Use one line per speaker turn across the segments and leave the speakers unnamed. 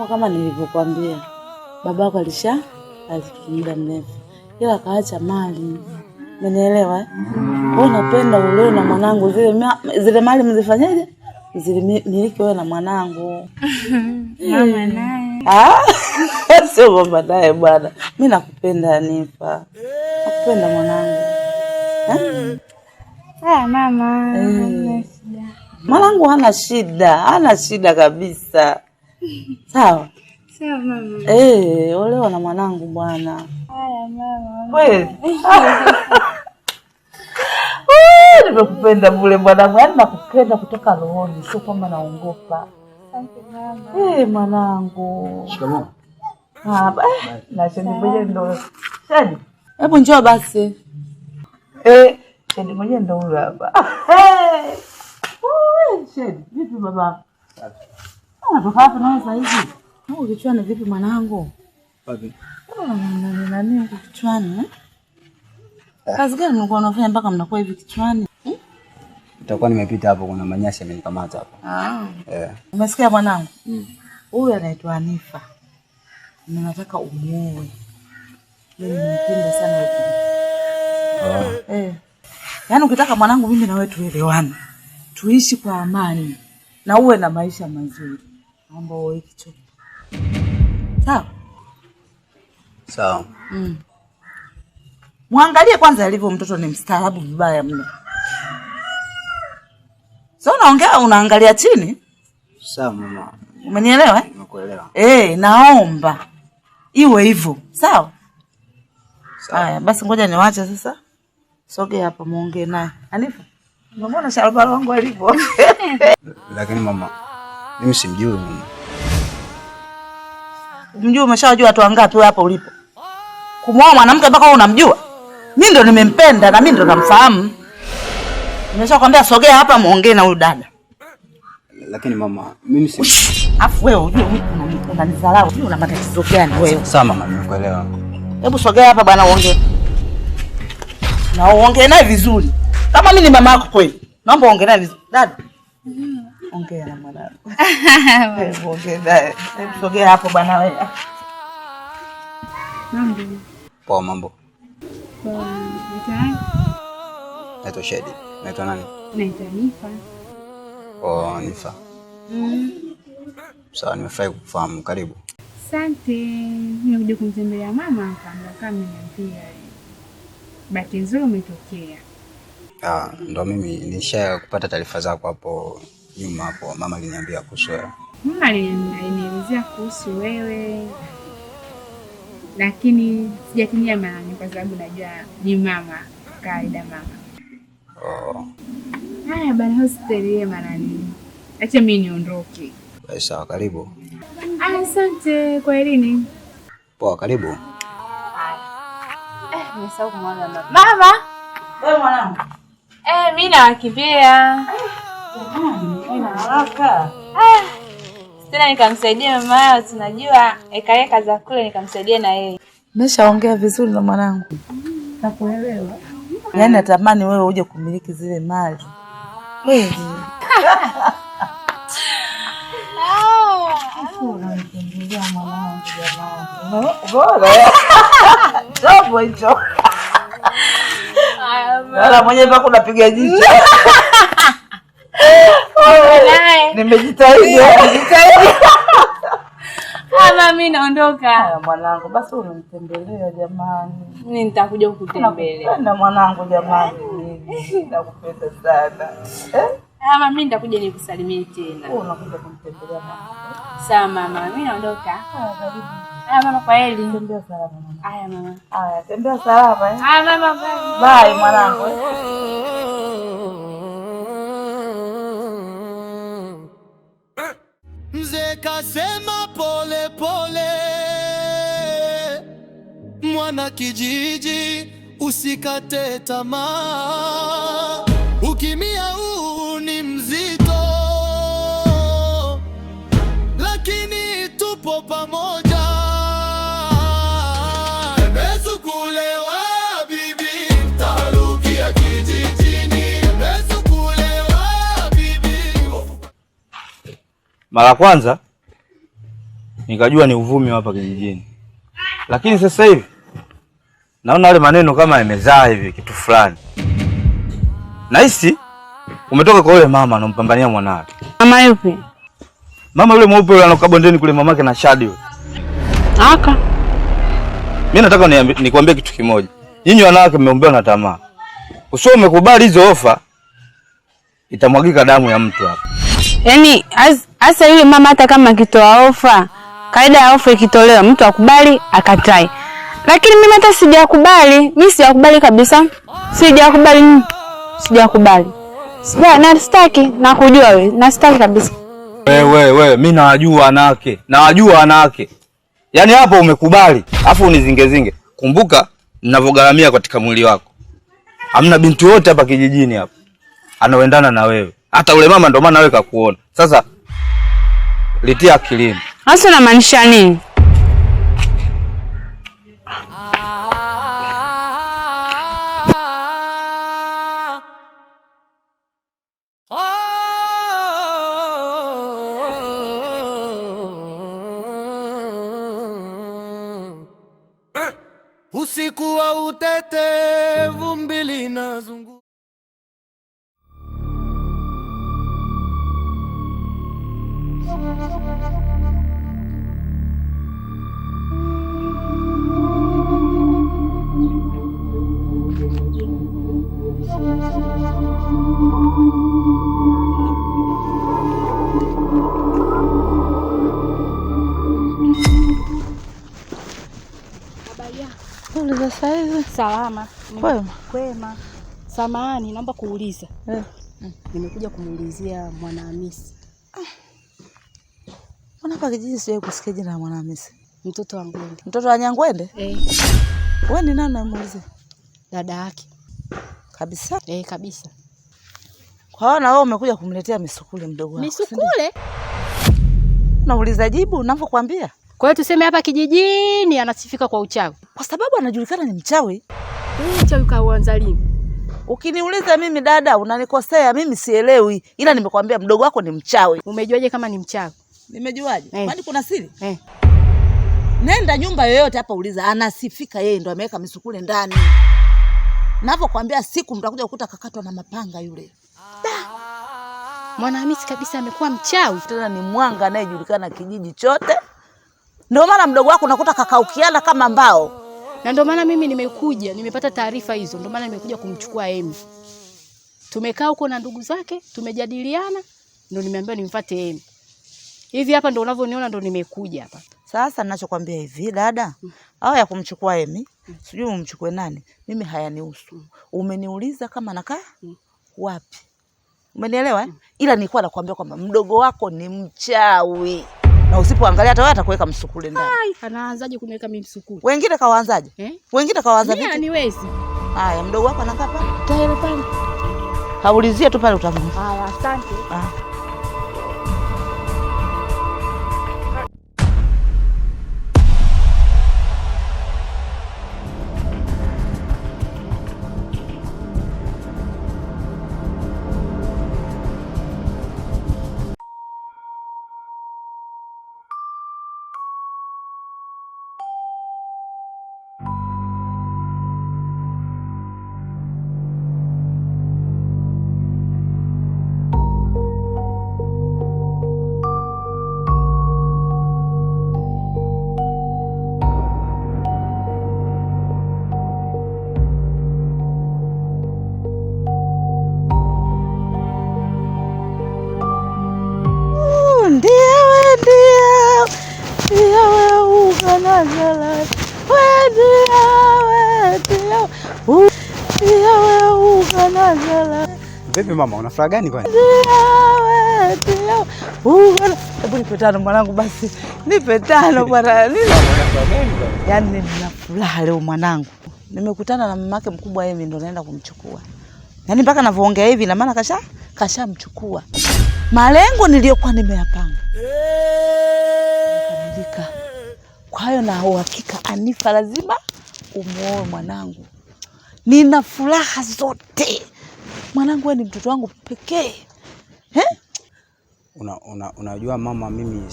kama nilivyokuambia, babako alifariki muda mrefu. Ila kaacha mali. Umenielewa? Wewe unapenda ulewe na mwanangu, zile mali mzifanyaje? Zilimiliki wewe na mwanangu.
Mama naye.
Sio mama naye bwana. Mimi nakupenda Hanifa. Nakupenda mwanangu.
Mama.
Mwanangu hana shida kabisa. Sawa?
Sawa mama.
Olewa na mwanangu bwana.
Haya mama.
Wewe. Nimekupenda bure mwanangu. Yaani nakupenda kutoka rohoni, sio kwamba naongopa.
Asante mama.
Mwanangu.
Shikamoo.
Na Shedi mwenyewe ndo. Shedi. Hebu njoo basi. Shedi mwenyewe ndo huyo hapa. Shedi, vipi baba? Unatoka hapa na sasa hivi? Kichwani vipi mwanangu?
Wapi?
Nani kichwani? Kazi gani mlikuwa unafanya mpaka mnakuwa hivi kichwani?
Nitakuwa nimepita hapo, kuna manyasi amenikamata hapo.
Umesikia mwanangu? Huyu anaitwa Hanifa. Nataka umuoe. Mimi nimpenda sana huko. Yaani ukitaka mwanangu mimi na wewe tuelewane. Tuishi kwa amani na uwe na maisha mazuri. Naomba uoe kichwa. Sawa?
Sawa.
Muangalie kwanza alivyo mtoto, ni mstaarabu vibaya mno. Sio unaangalia chini?
Sawa mama.
Umenielewa?
Nimekuelewa.
Naomba iwe hivyo. Sawa? Haya, basi ngoja niwaache sasa. Sogea hapa muongee naye. Hanifa, unaona shalbara wangu alivyo?
Lakini mama, mimi simjui.
Umjui? Umeshawajua watu wangapi wewe hapa ulipo? Kumwoa mwanamke mpaka wewe unamjua? Mimi ndo nimempenda na mimi ndo namfahamu. Nimeshakwambia sogea hapa muongee na huyu dada.
Lakini mama, mimi
afu wewe unanidharau. Una matatizo gani wewe?
Sawa mama, nimekuelewa.
Hebu sogea hapa bwana uongee. Na uongee naye vizuri. Kama mimi ni mama yako kweli. Naomba uongee naye vizuri. Dada. Ongea na mwanangu. Ongea naye. Sogea hapo bwana wewe.
Mambo.
Poa mambo.
Poa.
Naitwa Shedi. Naitwa nani?
Naitwa Hanifa.
Hanifa. Sawa, nimefurahi kukufahamu. Karibu.
Asante. Nimekuja kumtembelea mama hapa, kama niambia. Bahati nzuri umetokea.
Ndo mimi nisha kupata taarifa zako hapo nyuma hapo. Mama aliniambia kuhusu wewe.
Mama alinielezea kuhusu wewe. Lakini sijatimia maana kwa sababu najua ni mama, kaida mama. Haya bana, hospitali manani. Acha mimi niondoke.
Sawa, karibu.
Asante, kwa elini.
Poa, karibu.
Nimesahau kumwaga mama. Mama!
Wewe mwanangu.
Mimi nakimbia.
Ina haraka.
Tena nikamsaidia mama yao, tunajua ekaeka za kule, nikamsaidia na yeye.
Nimeshaongea vizuri na mwanangu. Nakuelewa. Yaani natamani wewe uje kumiliki zile mali. Kweli. Unanipendezea mwanangu jamani. Bora. Jambo hicho. Wala mwenyewe mpaka unapiga jicho. Nimejitahidi.
Mimi naondoka.
Mwanangu, basi unanitembelea jamani.
Mimi nitakuja kukutembelea.
Na mwanangu jamani. Nakupenda sana.
Mimi nitakuja nikusalimie tena.
Unakuja kunitembelea mama.
Sawa mama, mimi naondoka.
Karibu.
Mama, kwa heri.
Tembea salama mama.
Haya mama.
Tembea salama.
Mama,
bye mwanangu.
Mzee kasema pole pole, mwana kijiji usikate tamaa, ukimia huu ni mzito, lakini tupo pamoja. Mesukulewa bibi, tarukia kijijini. Mesukulewa bibi.
Mara kwanza nikajua ni uvumi hapa kijijini. Lakini sasa hivi naona wale maneno kama yamezaa hivi kitu fulani. Nahisi umetoka kwa yule mama anampambania mwanae.
Mama yupi?
Mama yule mweupe yule anakaa bondeni kule, mamake na Shadi yule.
Aka.
Mimi nataka nikwambie kitu kimoja. Nyinyi wanawake mmeombewa na tamaa. Usio umekubali hizo ofa, itamwagika damu ya mtu hapa.
Yaani hasa yule mama hata kama akitoa ofa, kaida ya ofa ikitolewa mtu akubali akatai. Lakini mimi hata sijakubali. Mimi sijakubali kabisa. Sijakubali. Sitaki na kujua wewe. Na sitaki kabisa.
Wewe mimi nawajua wanawake. Yaani hapo umekubali, afu unizingezinge. Kumbuka ninavyogaramia katika mwili wako. Hamna binti yote hapa kijijini hapa anaoendana na wewe. Hata ule mama ndio maana wewe kakuona. Sasa litia akilini.
Hasa unamaanisha nini?
Usiku wa utete, vumbi linazunguka.
Uliza saizi?
Salama.
Kwema.
Samahani, naomba kuuliza. Nimekuja kumuulizia Mwanahamisi.
Mbona hapa kijiji siwe kusikia jina la Mwanahamisi?
Mtoto wa Ngwende.
Mtoto wa Nyangwende? Wewe ni nani unamuulizia?
Dada yake.
Kabisa?
Kabisa.
Kwa hiyo na wewe umekuja kumletea misukule mdogo wako.
Misukule?
Unauliza jibu ninavyokuambia.
Kwa hiyo tuseme hapa kijijini anasifika kwa uchawi.
Kwa sababu anajulikana ni mchawi.
Uchawi kauanza lini?
Ukiniuliza mimi dada unanikosea, mimi sielewi. Ila nimekwambia mdogo wako ni mchawi.
Umejuaje kama ni mchawi?
Nimejuaje? Kwani kuna siri? Nenda nyumba yoyote hapa uliza, anasifika yeye ndo ameweka misukule ndani. Ninapokuambia siku mtakuja kukuta kakatwa na mapanga yule.
Mwanahamisi kabisa amekuwa mchawi.
Tena ni mwanga anayejulikana kijiji chote. Ndio maana mdogo wako unakuta kakaukiana kama mbao.
Na ndio maana mimi nimekuja, nimepata taarifa hizo. Ndio maana nimekuja kumchukua Emi. Tumekaa huko na ndugu zake, tumejadiliana, ndio nimeambiwa nimfuate Emi. Hivi hapa ndio unavyoniona ndio nimekuja hapa.
Sasa ninachokwambia hivi dada, hao ya kumchukua Emi, sijui umchukue nani, mimi hayanihusu. Umeniuliza kama nakaa wapi? Umenielewa? Ila nilikuwa nakwambia kwamba mdogo wako ni mchawi. Na usipoangalia hata wewe atakuweka msukule ndani.
Anaanzaje kuniweka mimi msukule?
Wengine kawaanzaje? Wengine kawaanza vipi?
Mimi niwezi.
Haya, mdogo wako anakaa pale. Tayari pale. Haulizie tu pale utamwona.
Haya, asante.
Vipi mama, una furaha gani kwani?
Hebu nipe tano mwanangu basi. Nipe tano bwana. Yaani nina furaha leo mwanangu. Nimekutana na mamake mkubwa Emi ndo naenda kumchukua. Yaani mpaka navyoongea hivi na maana kashamchukua. Malengo niliyokuwa nimeyapanga. Kamilika. Kwa hiyo na uhakika Anifa lazima umuoe mwanangu. Nina furaha zote. Mwanangu wewe ni mtoto wangu pekee.
Unajua mama, mimi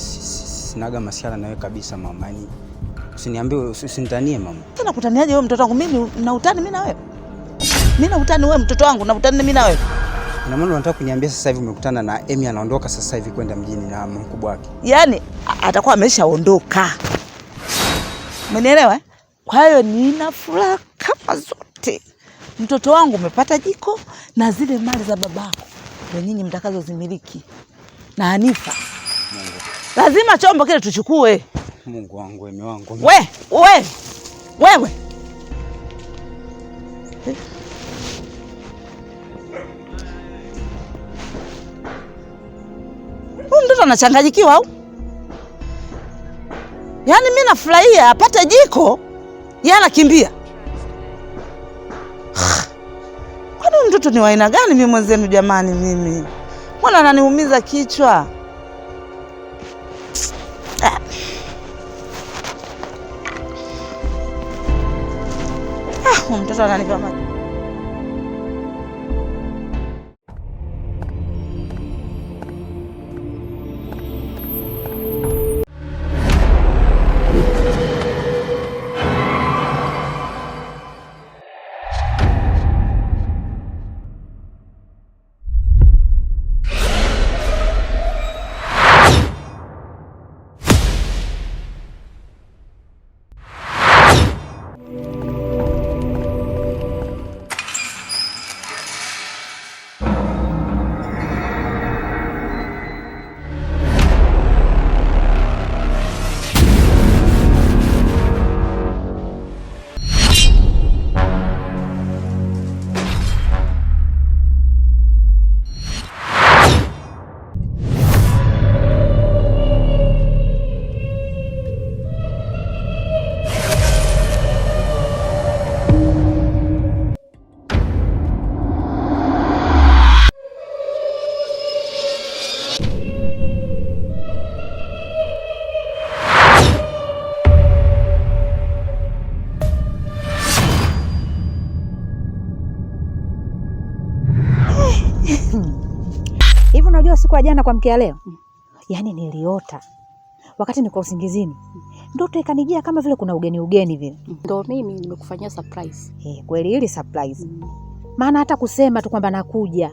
sinaga masiala na wewe kabisa mama. Yaani usiniambie, usinitanie mama.
Tena kutaniaje wewe mtoto wangu? Mimi na utani mimi na wewe? Mimi na utani wewe mtoto wangu, na utani mimi na wewe?
Ina maana unataka kuniambia sasa hivi umekutana na Emi anaondoka sasa hivi kwenda mjini na mkubwa wake?
Yaani atakuwa ameshaondoka. Umenielewa? Kwa hiyo nina furaha kama zote. Mtoto wangu umepata jiko na zile mali za babako ndio nyinyi mtakazozimiliki. Na Hanifa. Mungu. Lazima chombo kile tuchukue.
Mungu wangu, Emi wangu.
Wewe. Mtoto anachanganyikiwa au? Yaani mimi nafurahia apate jiko, yeye anakimbia. Kwani mtoto ni wa aina gani mimi mwenzenu jamani mimi? Mbona ananiumiza kichwa? Mtoto ananipa maji.
Hivi unajua siku ya jana kwa mkia leo? Yaani niliota. Wakati niko usingizini. Ndoto ikanijia kama vile kuna ugeni vile.
Ndio mimi nimekufanyia surprise.
Kweli hili surprise. Maana hata kusema tu kwamba nakuja.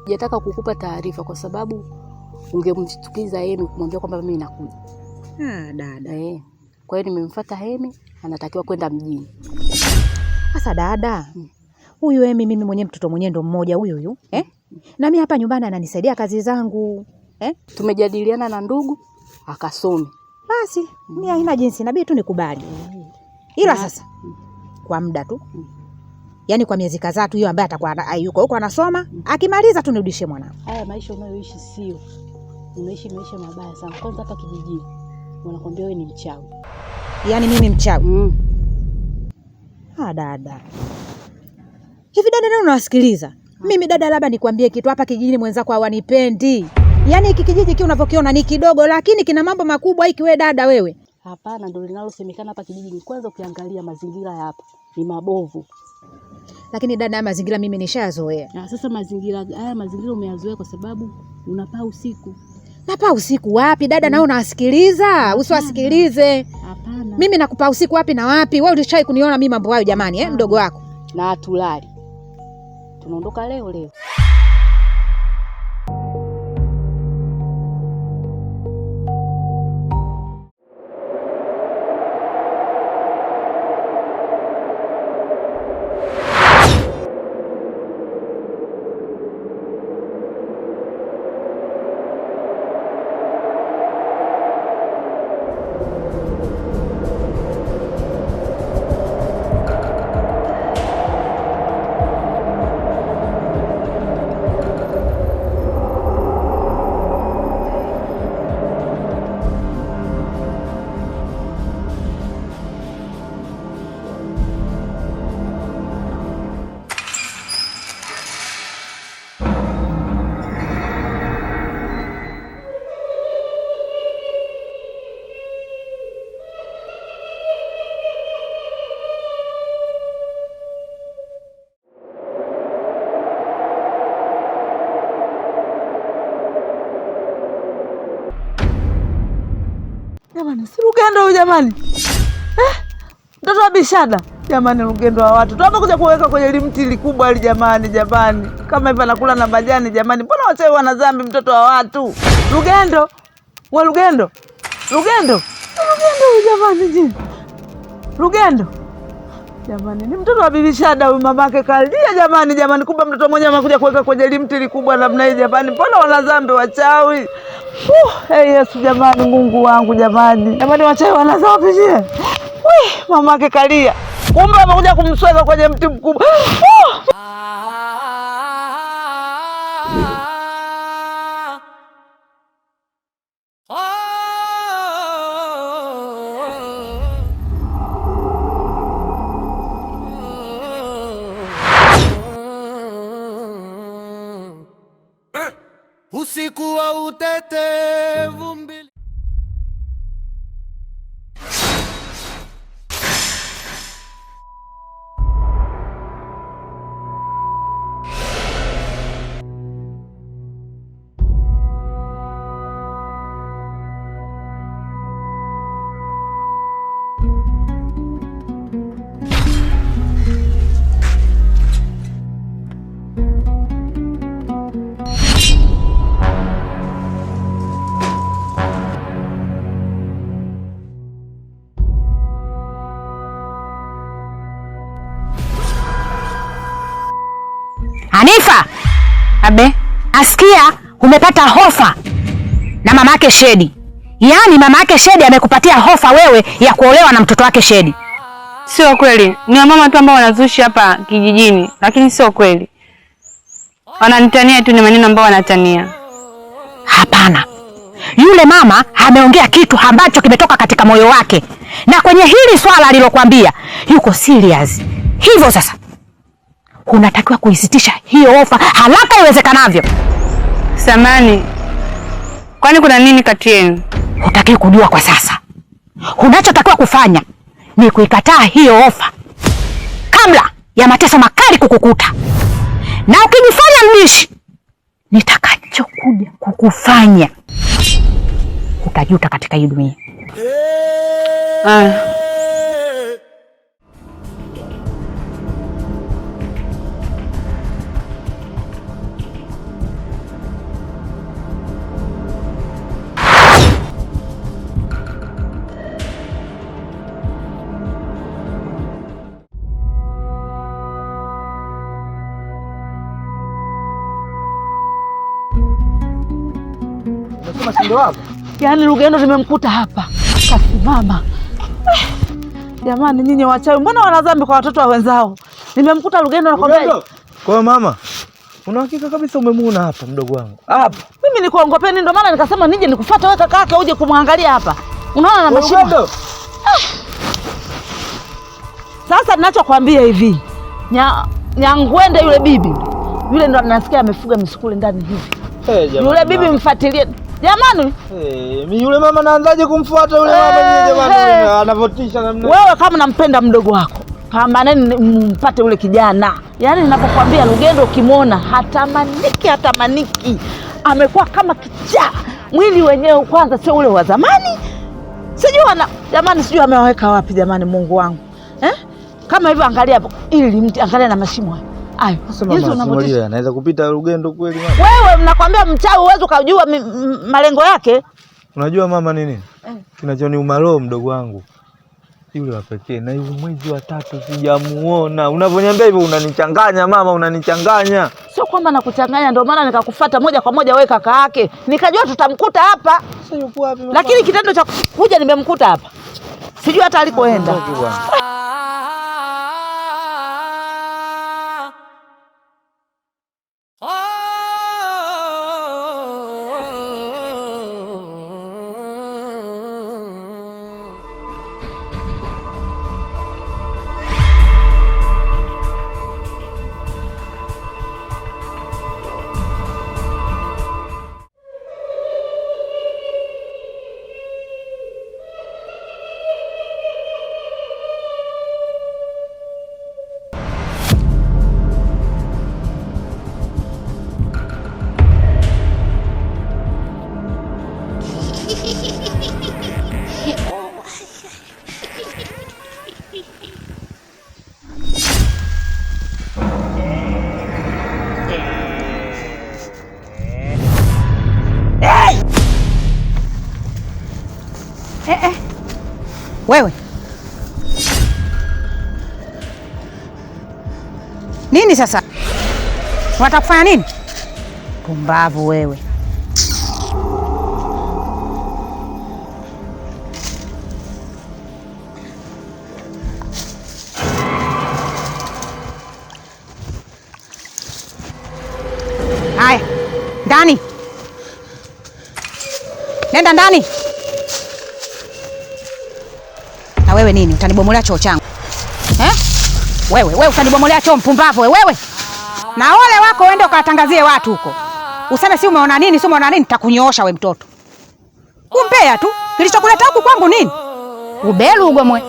Sijataka kukupa taarifa kwa sababu ungemshtukiza Hemi kumwambia kwamba mimi nakuja.
Dada.
Kwa hiyo nimemfuata Hemi, anatakiwa kwenda mjini.
Sasa dada. Huyu Hemi mimi mwenyewe mtoto mwenyewe ndo mmoja huyu. Na mimi hapa nyumbani ananisaidia kazi zangu.
Tumejadiliana na ndugu akasome.
Basi, mimi haina jinsi, inabidi tu nikubali. Ila sasa kwa muda tu. Yaani kwa miezi kadhaa tu hiyo ambaye atakuwa yuko huko anasoma, akimaliza tu nirudishe mwanangu.
Haya maisha unayoishi sio. Unaishi maisha mabaya sana. Kwanza hapa kijijini wanakuambia wewe ni mchawi.
Yaani mimi mchawi? Dada. Hivi dada nani unawasikiliza? Mimi dada labda nikwambie kitu, hapa kijijini mwenzako hawanipendi. Yaani hiki kijiji kile unavyokiona ni kidogo lakini kina mambo makubwa hiki wewe dada wewe.
Hapana, ndio linalosemekana hapa kijijini. Kwanza ukiangalia mazingira hapa ni mabovu.
Lakini dada ya mazingira mimi nishazoea.
Sasa mazingira umeyazoea kwa sababu unapaa usiku.
Napaa usiku wapi dada? Nao unawasikiliza? Usiwasikilize.
Hapana.
Mimi nakupa usiku wapi na wapi? Wewe ulishai kuniona mimi mambo hayo jamani, mdogo wako.
Na hatulali. Tunaondoka leo.
Jamani, si Lugendo huyu jamani. Mtoto wa Bishada. Jamani, Lugendo wa watu. Tunapo kuja kuweka kwenye limti likubwa hili jamani, jamani. Kama hivi anakula na majani jamani. Mbona wachawi wana dhambi mtoto wa watu? Lugendo. Wa Lugendo. Lugendo. Lugendo huyu jamani jini. Lugendo. Jamani, ni mtoto wa Bishada huyu, mamake kalia jamani, jamani. Kumbe mtoto mmoja amekuja kuweka kwenye limti likubwa namna hii jamani. Mbona wana dhambi wachawi? Hey Yesu jamani, Mungu wangu jamani. Jamani, wachawi wana dhambi je? Mamake kalia. Kumbe amekuja kumsweka kwenye mti mkubwa.
Usiku wa utetevu mbili.
Hanifa! Abe, asikia umepata hofa na mama yake Shedi. Yaani mama yake Shedi amekupatia hofa wewe ya kuolewa na mtoto wake Shedi.
Sio kweli. Ni wamama tu ambao wanazushi hapa kijijini, lakini sio kweli. Wananitania tu, ni maneno ambao wanatania.
Hapana. Yule mama ameongea kitu ambacho kimetoka katika moyo wake. Na kwenye hili swala alilokuambia, yuko serious. Hivyo sasa unatakiwa kuisitisha hiyo ofa haraka iwezekanavyo.
Samani, kwani kuna nini kati yenu?
Hutaki kujua kwa sasa. Unachotakiwa kufanya ni kuikataa hiyo ofa kabla ya mateso makali kukukuta. Na ukijifanya mbishi, nitakachokuja kukufanya utajuta katika hii dunia.
Yaani Lugendo nimemkuta hapa. Kasimama. Jamani, nyinyi wachawi mbona wana dhambi kwa watoto wa wenzao? Nimemkuta Lugendo na kwambia.
Kwa hiyo mama, una hakika kabisa umemuona hapa mdogo wangu?
Hapa. Mimi nikuongopeni ndio maana nikasema nije nikufuate wewe kaka yake uje kumwangalia hapa. Unaona na mashimo. Sasa ninachokuambia hivi. Nyangwende yule bibi. Yule ndo nasikia amefuga misukule ndani hivi. Yule bibi mfuatilie. Jamani,
mimi yule mama naanzaje kumfuata yule mama jamani, anavotisha namna.
Wewe kama unampenda mdogo wako, pambaneni mpate yule kijana. Yaani ninapokuambia Lugendo ukimwona hatamaniki. Amekuwa kama kichaa. Mwili wenyewe kwanza sio ule wa zamani. Jamani sijui ameweka wapi jamani, Mungu wangu. Kama hivyo angalia hapo ili mti angalia na mashimo hayo. Ayo,
Yesu unamwambia anaweza kupita Lugendo kweli mama?
Wewe mnakwambia mchawi uwezo kujua malengo yake.
Unajua mama nini? Kinachoniuma roho mdogo wangu. Yule wa pekee na yule mwezi wa 3 sijamuona. Unavyoniambia hivyo unanichanganya mama, unanichanganya.
Sio kwamba nakuchanganya, ndio maana nikakufuata moja kwa moja wewe kaka yake. Nikajua tutamkuta hapa.
Sasa yupo wapi mama?
Lakini kitendo cha kuja nimemkuta hapa. Sijui hata alikoenda.
Wewe nini sasa? Unataka kufanya nini? Pumbavu wewe. Haya, ndani. Nenda ndani. Na wewe nini? Utanibomolea choo changu. Wewe utanibomolea choo, mpumbavu wewe. Na ole wako uende ukawatangazie watu huko. Useme si umeona nini, si umeona nini, nitakunyoosha we mtoto. Umbea tu. Kilichokuleta huku kwangu nini? Ubelu ugomwe.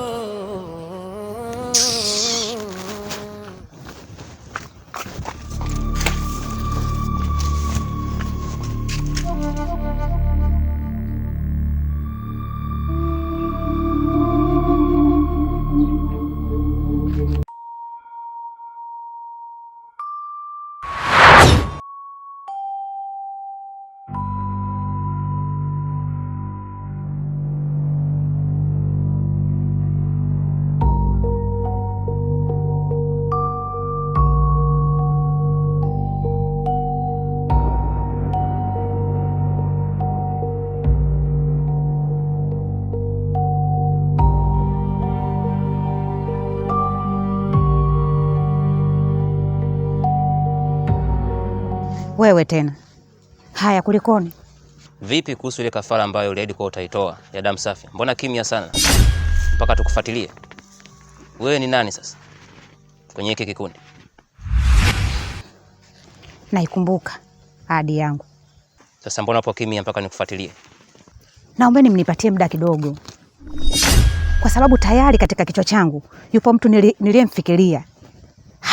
Wewe tena. Haya, kulikoni?
Vipi kuhusu ile kafara ambayo uliahidi kwa utaitoa ya damu safi? Mbona kimya sana? Mpaka tukufuatilie. Wewe ni nani sasa kwenye hiki kikundi?
Naikumbuka ahadi yangu.
Sasa mbona hapo kimya mpaka nikufuatilie?
Naombeni mnipatie muda kidogo. Kwa sababu tayari katika kichwa changu yupo mtu niliyemfikiria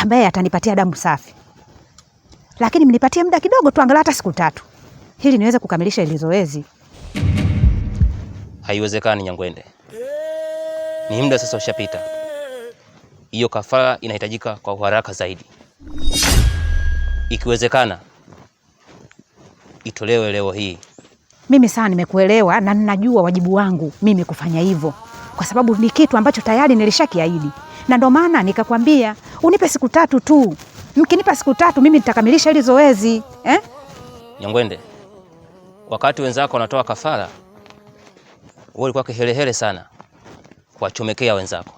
ambaye atanipatia damu safi. Lakini mnipatie muda kidogo tu, angalau hata siku 3. Ili niweze kukamilisha ile zoezi.
Haiwezekani Nyangwende. Ni muda sasa ushapita. Hiyo kafara inahitajika kwa haraka zaidi. Ikiwezekana itolewe leo hii.
Mimi sana nimekuelewa na ninajua wajibu wangu mimi kufanya hivyo. Kwa sababu ni kitu ambacho tayari nilishakiahidi. Na ndio maana nikakwambia unipe siku 3 tu. Mkinipa siku 3 mimi nitakamilisha ile zoezi.
Nyangwende, wakati wenzako wanatoa kafara, wewe ulikuwa kihelehele sana kuwachomekea wenzako.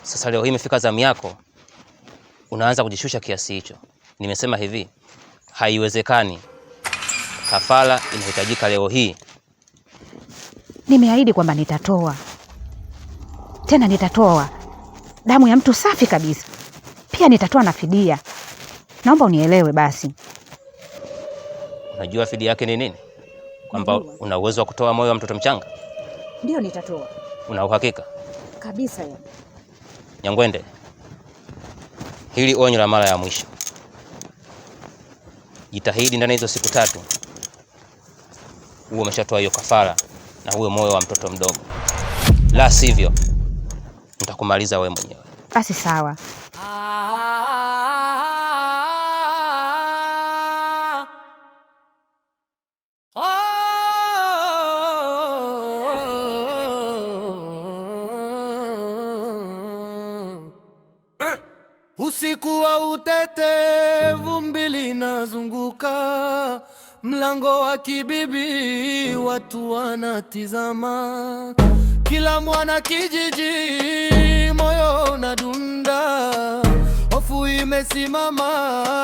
Sasa leo hii imefika zamu yako, unaanza kujishusha kiasi hicho. Nimesema hivi, haiwezekani. Kafara inahitajika leo hii.
Nimeahidi kwamba nitatoa. Tena nitatoa damu ya mtu safi kabisa. Pia nitatoa na fidia. Naomba unielewe basi.
Unajua fidia yake ni nini? Kwamba una uwezo wa kutoa moyo wa mtoto mchanga?
Ndio nitatoa.
Una uhakika?
Kabisa ya.
Nyangwende, hili onyo la mara ya mwisho. Jitahidi ndani hizo siku 3 uwe umeshatoa hiyo kafara na uwe moyo wa mtoto mdogo. La sivyo nitakumaliza wewe mwenyewe.
Basi sawa.
Usiku wa utete, vumbi linazunguka, mlango wa kibibi watu wanatizama, kila mwana kijiji moyo unadunda, hofu imesimama